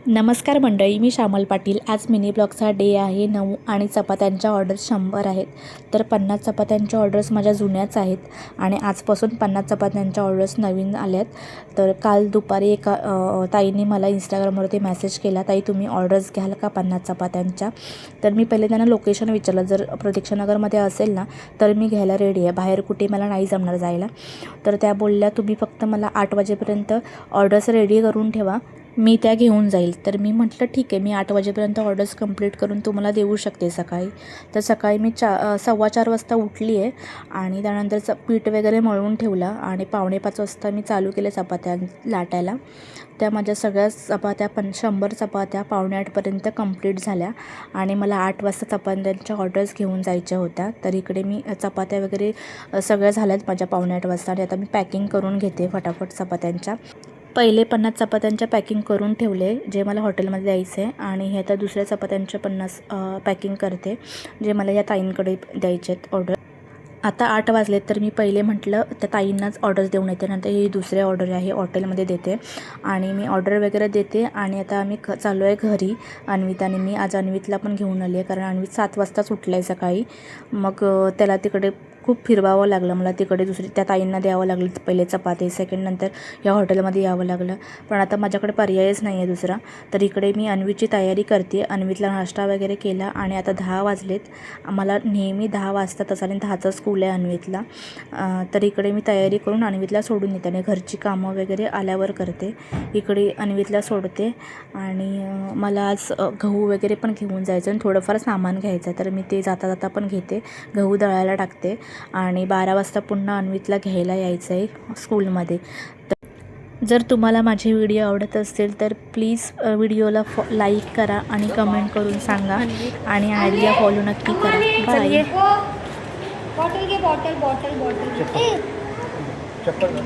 नमस्कार मंडळी, मी श्यामल पाटील। आज मिनी ब्लॉगचा डे आहे 9 आणि चपात्यांच्या ऑर्डर्स 100 आहेत। तर 50 चपात्यांच्या ऑर्डर्स माझ्या जुन्याच आहेत आणि आजपासून 50 चपात्यांच्या ऑर्डर्स नवीन आल्यात। तर काल दुपारी एका ताईंनी मला इंस्टाग्रामवरती मेसेज केला, ताई तुम्ही ऑर्डर्स घ्याल का 50 चपात्यांच्या। तर मी पहिले त्यांना लोकेशन विचारलं, जर प्रतीक्षानगरमध्ये असेल ना तर मी घ्यायला रेडी आहे, बाहेर कुठे मला नाही जमणार जायला। तर त्या बोलल्या तुम्ही फक्त मला 8 वाजेपर्यंत ऑर्डर्स रेडी करून ठेवा, मी त्या घेऊन जाईल। तर मी म्हटलं ठीक आहे, मी 8 वाजेपर्यंत ऑर्डर्स कंप्लीट करून तुम्हाला देऊ शकते सकाळी। तर सकाळी मी 4:15 वाजता उठली आहे आणि त्यानंतर पीठ वगैरे मळून ठेवलं आणि 4:45 वाजता मी चालू केले चपात्या लाटायला। त्या माझ्या सगळ्या चपात्या 100 चपात्या 7:45पर्यंत कंप्लीट झाल्या आणि मला 8 वाजता चपात्यांच्या ऑर्डर्स घेऊन जायच्या होत्या। तर इकडे मी चपात्या वगैरे सगळ्या झाल्यात माझ्या 7:45 वाजता आणि आता मी पॅकिंग करून घेते फटाफट चपात्यांच्या। पहिले 50 चपात्यांच्या पॅकिंग करून ठेवले जे मला हॉटेलमध्ये द्यायचे आहे आणि हे आता दुसऱ्या चपात्यांच्या 50 पॅकिंग करते जे मला या ताईंकडे द्यायचे आहेत ऑर्डर। आता 8 वाजले तर मी पहिले म्हटलं त्या ताईंनाच ऑर्डर्स देऊन येते, नंतर ही दुसरी ऑर्डर आहे हॉटेलमध्ये देते आणि मी ऑर्डर वगैरे देते। आणि आता आम्ही चाललो आहे घरी। अन्विताने मी आज अन्वितला पण घेऊन आली आहे, कारण अन्वित 7 वाजताच उठला आहे सकाळी। मग त्याला तिकडे खूप फिरवावं लागलं, मला तिकडे दुसरी त्या ताईंना द्यावं लागलं पहिले चपाती, सेकंड नंतर या हॉटेलमध्ये यावं लागलं। पण आता माझ्याकडे पर्यायच नाही आहे दुसरा। तर इकडे मी अन्वितची तयारी करते, अन्वितला नाश्ता वगैरे केला आणि आता 10 वाजलेत। आम्हाला नेहमी 10 वाजतातच आणि 10चं स्कूल आहे अन्वितला। तर इकडे मी तयारी करून अन्वितला सोडून येते आणि घरची कामं वगैरे आल्यावर करते। इकडे अन्वितला सोडते आणि मला आज गहू वगैरे पण घेऊन जायचं आणि थोडंफार सामान घ्यायचं आहे, तर मी ते जाता जाता पण घेते, गहू दळायला टाकते आणि 12 वाजता पुन्हा अन्वितला घ्यायला यायचं आहे स्कूलमध्ये। जर तुम्हाला माझे व्हिडिओ आवडत असतील तर प्लीज व्हिडिओला लाईक करा आणि कमेंट करून सांगा आणि आयडिया फॉलो नक्की करा। बाय। बॉटल घे, बॉटल बॉटल बॉटल चप्पल